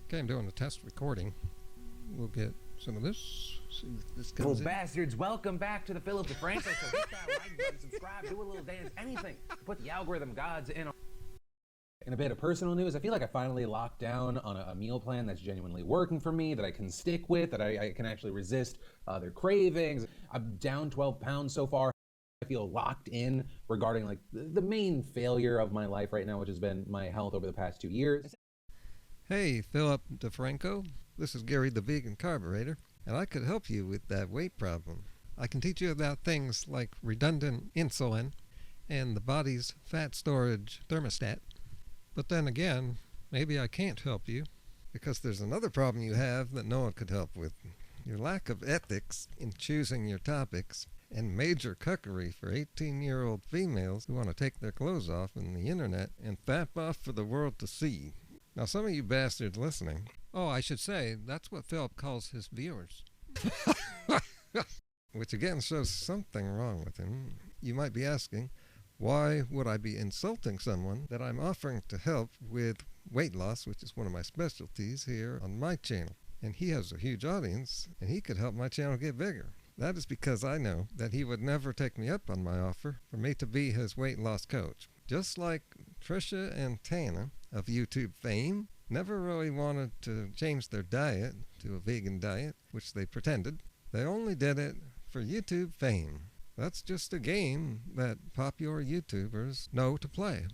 Okay, I'm doing a test recording. We'll get some of this. See if this Little comes in. bastards, welcome back to the Philip DeFranko show. Hit that like button, subscribe, do a little dance, anything. Put the algorithm gods in. In a bit of personal news, I feel like I finally locked down on a meal plan that's genuinely working for me, that I can stick with, that I can actually resist their cravings. I'm down 12 pounds so far. I feel locked in regarding like the main failure of my life right now, which has been my health over the past 2 years. Hey, Philip DeFranko. This is Gary the Vegan Carburetor, and I could help you with that weight problem. I can teach you about things like redundant insulin and the body's fat storage thermostat. But then again, maybe I can't help you because there's another problem you have that no one could help with. Your lack of ethics in choosing your topics and major cuckery for 18-year-old females who want to take their clothes off on the internet and fap off for the world to see. Now, some of you bastards listening, oh, I should say, that's what Philip calls his viewers. Which again shows something wrong with him. You might be asking, why would I be insulting someone that I'm offering to help with weight loss, which is one of my specialties here on my channel? And he has a huge audience, and he could help my channel get bigger. That is because I know that he would never take me up on my offer for me to be his weight loss coach. Just like Trisha and Tana of YouTube fame never really wanted to change their diet to a vegan diet, which they pretended. They only did it for YouTube fame. That's just a game that popular YouTubers know to play.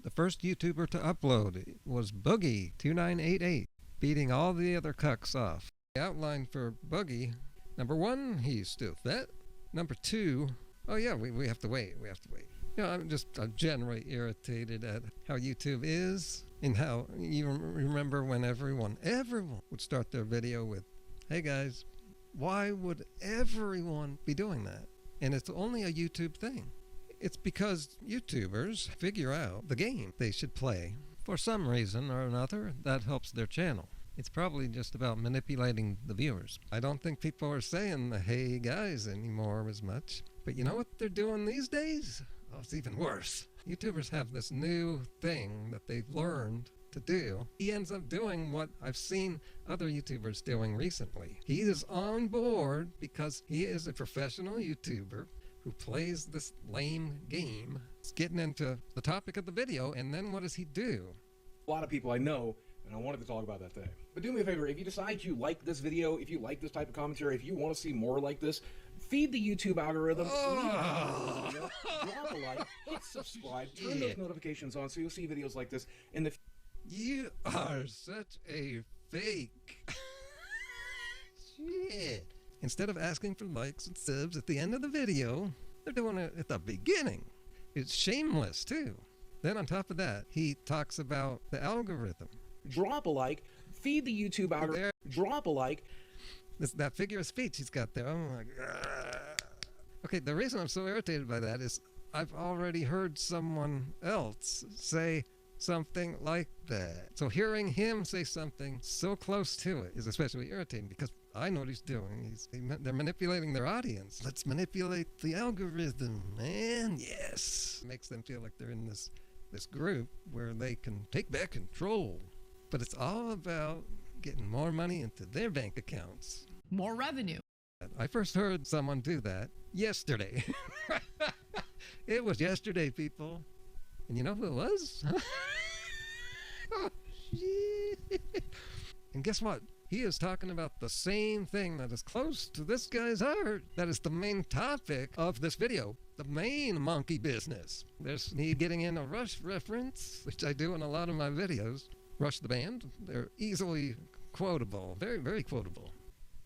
The first YouTuber to upload was Boogie2988, beating all the other cucks off. The outline for Boogie, number one, he's still fat. Number two, oh yeah, we have to wait, You know, I'm generally irritated at how YouTube is, and how you remember when everyone would start their video with, hey guys, why would everyone be doing that? And it's only a YouTube thing. It's because YouTubers figure out the game they should play. For some reason or another, that helps their channel. It's probably just about manipulating the viewers. I don't think people are saying the hey guys anymore as much. But you know what they're doing these days? Oh, it's even worse. YouTubers have this new thing that they've learned to do. He ends up doing what I've seen other YouTubers doing recently. He is on board because he is a professional YouTuber who plays this lame game. He's getting into the topic of the video, and then what does he do? A lot of people I know, and I wanted to talk about that thing. But do me a favor, if you decide you like this video, if you like this type of commentary, if you want to see more like this, feed the YouTube algorithm, drop a like, hit subscribe, turn those notifications on so you'll see videos like this in the You are such a fake. Shit. Instead of asking for likes and subs at the end of the video, they're doing it at the beginning. It's shameless too. Then on top of that, he talks about the algorithm. Drop a like, feed the YouTube algorithm, drop a like. That figure of speech he's got there, oh my God. Okay, the reason I'm so irritated by that is I've already heard someone else say something like that. So hearing him say something so close to it is especially irritating because I know what he's doing. They're manipulating their audience. Let's manipulate the algorithm, man. Yes. Makes them feel like they're in this group where they can take back control. But it's all about getting more money into their bank accounts. More revenue. I first heard someone do that yesterday. It was yesterday, people. And you know who it was? Oh, shit. And guess what? He is talking about the same thing that is close to this guy's heart. That is the main topic of this video. The main monkey business. There's me getting in a Rush reference, which I do in a lot of my videos. Rush the band. They're easily quotable. Very, very quotable.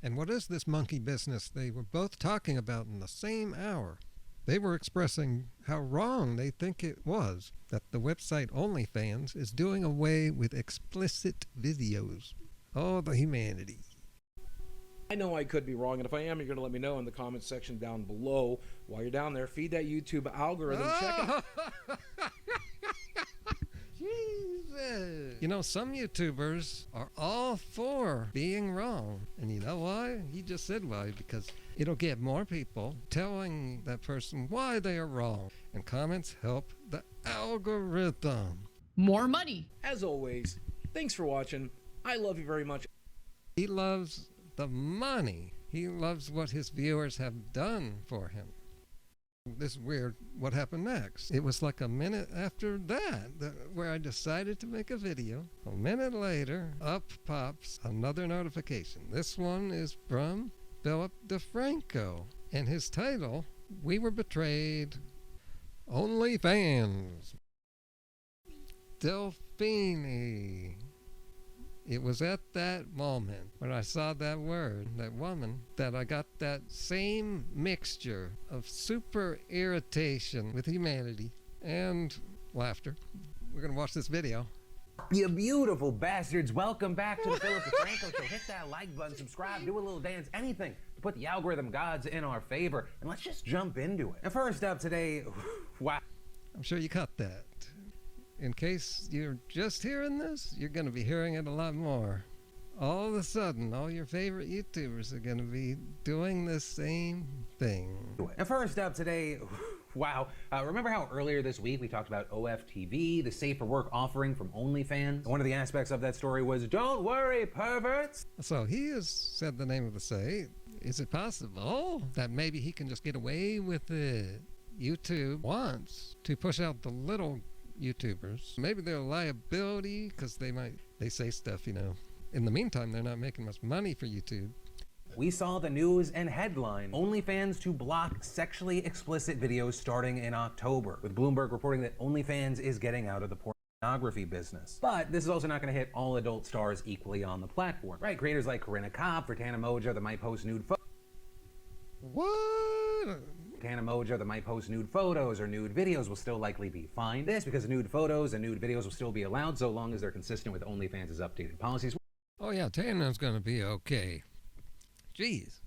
And what is this monkey business they were both talking about in the same hour? They were expressing how wrong they think it was that the website OnlyFans is doing away with explicit videos. Oh, the humanity. I know I could be wrong, and if I am, you're going to let me know in the comments section down below. While you're down there, feed that YouTube algorithm. Check it. Jesus. You know, some YouTubers are all for being wrong. And you know why? He just said why. Because It'll get more people telling that person why they are wrong, and comments help the algorithm. More money. As always, thanks for watching. I love you very much. He loves the money. He loves what his viewers have done for him. This is weird. What happened next? It was like a minute after that where I decided to make a video. A minute later, up pops another notification. This one is from DeFranko, and his title, "We Were Betrayed, OnlyFans, Delphine." It was at that moment when I saw that word, that woman, that I got that same mixture of super irritation with humanity and laughter. We're gonna watch this video. You beautiful bastards, welcome back to the DeFranko Show. Hit that like button, subscribe, do a little dance, anything to put the algorithm gods in our favor. And let's just jump into it. And first up today, wow. I'm sure you caught that. In case you're just hearing this, you're going to be hearing it a lot more. All of a sudden, all your favorite YouTubers are going to be doing the same thing. And first up today, wow. Remember how earlier this week we talked about OFTV, the safer work offering from OnlyFans? One of the aspects of that story was, don't worry, perverts. So he has said the name of the site. Is it possible that maybe he can just get away with it? YouTube wants to push out the little YouTubers. Maybe they're a liability because they say stuff, In the meantime, they're not making much money for YouTube. We saw the news and headline, OnlyFans to block sexually explicit videos starting in October, with Bloomberg reporting that OnlyFans is getting out of the pornography business. But this is also not going to hit all adult stars equally on the platform, right? Creators like Corinna Kopp, Tana Mojo that might post nude photos. What? Tana Mojo that might post nude photos or nude videos will still likely be fine. This because nude photos and nude videos will still be allowed so long as they're consistent with OnlyFans' updated policies. Oh yeah, Tana's gonna be okay. Jeez,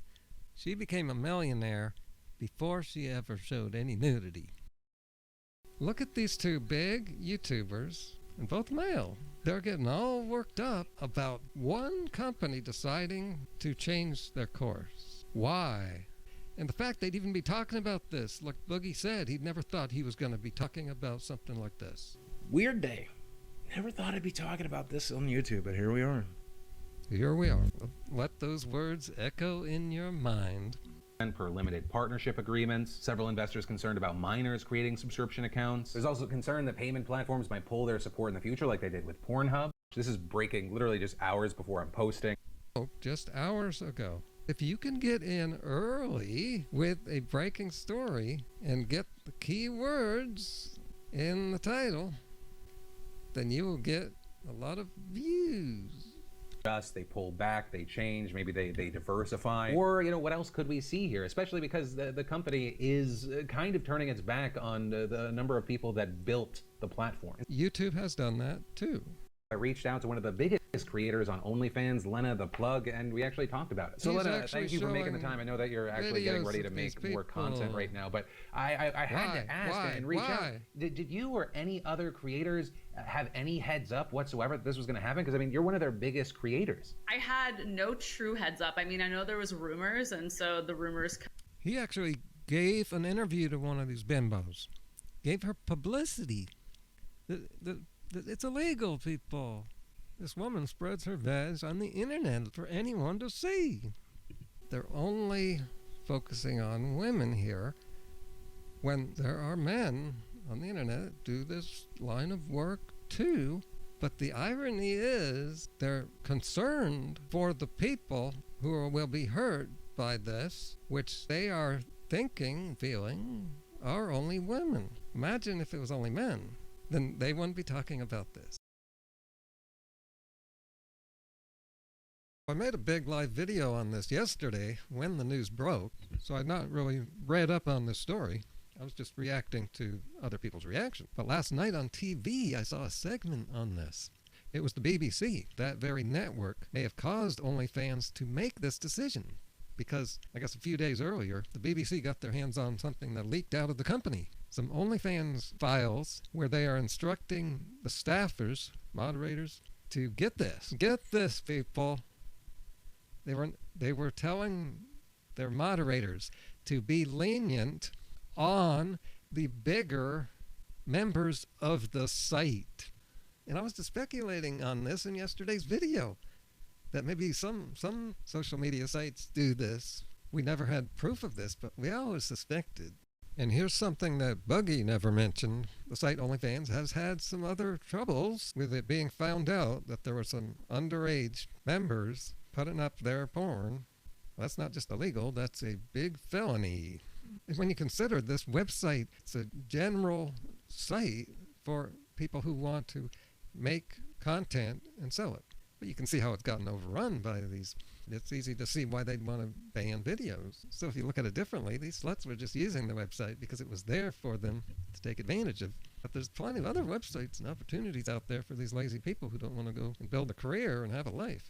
she became a millionaire before she ever showed any nudity. Look at these two big YouTubers, and both male. They're getting all worked up about one company deciding to change their course. Why? And the fact they'd even be talking about this, like Boogie said, he'd never thought he was going to be talking about something like this. Weird day. Never thought I'd be talking about this on YouTube, but here we are. Here we are. Let those words echo in your mind. And per limited partnership agreements. Several investors concerned about minors creating subscription accounts. There's also concern that payment platforms might pull their support in the future like they did with Pornhub. This is breaking literally just hours before I'm posting. Oh, just hours ago. If you can get in early with a breaking story and get the key words in the title, then you will get a lot of views. They pull back, they change, maybe they diversify. Or, what else could we see here? Especially because the company is kind of turning its back on the number of people that built the platform. YouTube has done that too. I reached out to one of the biggest creators on OnlyFans, Lena the Plug, and we actually talked about it. So Lena, thank you for making the time. I know that you're actually getting ready to make more content right now, but I had to ask and reach out. Did you or any other creators have any heads up whatsoever that this was going to happen? Because, you're one of their biggest creators. I had no true heads up. I know there was rumors, and so the rumors... He actually gave an interview to one of these bimbos. Gave her publicity. It's illegal, people. This woman spreads her veg on the internet for anyone to see. They're only focusing on women here when there are men on the internet that do this line of work too. But the irony is they're concerned for the people who will be hurt by this, which they are thinking, feeling, are only women. Imagine if it was only men. Then they wouldn't be talking about this. I made a big live video on this yesterday when the news broke, so I'd not really read up on this story. I was just reacting to other people's reaction. But last night on TV, I saw a segment on this. It was the BBC. That very network may have caused OnlyFans to make this decision because, I guess a few days earlier, the BBC got their hands on something that leaked out of the company. Some OnlyFans files where they are instructing the staffers, moderators, to get this, people. They were telling their moderators to be lenient on the bigger members of the site. And I was just speculating on this in yesterday's video, that maybe some social media sites do this. We never had proof of this, but we always suspected. And here's something that Boogie never mentioned. The site OnlyFans has had some other troubles with it being found out that there were some underage members putting up their porn. That's not just illegal, that's a big felony. When you consider this website, it's a general site for people who want to make content and sell it. But you can see how it's gotten overrun by these. It's easy to see why they'd want to ban videos. So if you look at it differently, these sluts were just using the website because it was there for them to take advantage of. But there's plenty of other websites and opportunities out there for these lazy people who don't want to go and build a career and have a life.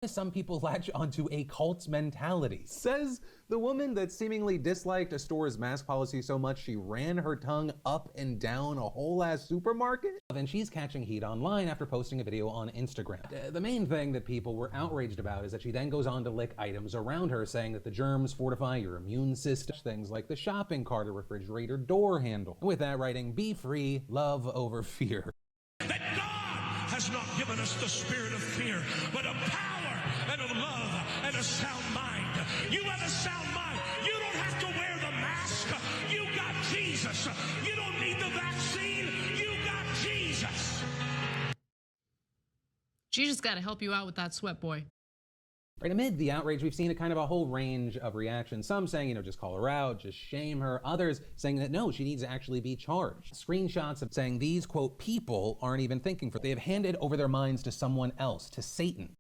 Some people latch onto a cult mentality, says the woman that seemingly disliked a store's mask policy so much she ran her tongue up and down a whole ass supermarket. And she's catching heat online after posting a video on Instagram. The main thing that people were outraged about is that she then goes on to lick items around her, saying that the germs fortify your immune system. Things like the shopping cart or refrigerator door handle. With that writing, be free, love over fear. That God has not given us the spirit of fear, but of power and of love and a sound mind. You have a sound mind. You don't have to wear the mask. You got Jesus. You don't need the vaccine. You got Jesus. Jesus got to help you out with that sweat, boy. Right, amid the outrage, we've seen a kind of a whole range of reactions. Some saying, just call her out, just shame her. Others saying that no, she needs to actually be charged. Screenshots of saying these, quote, people aren't even thinking for it. They have handed over their minds to someone else, to Satan.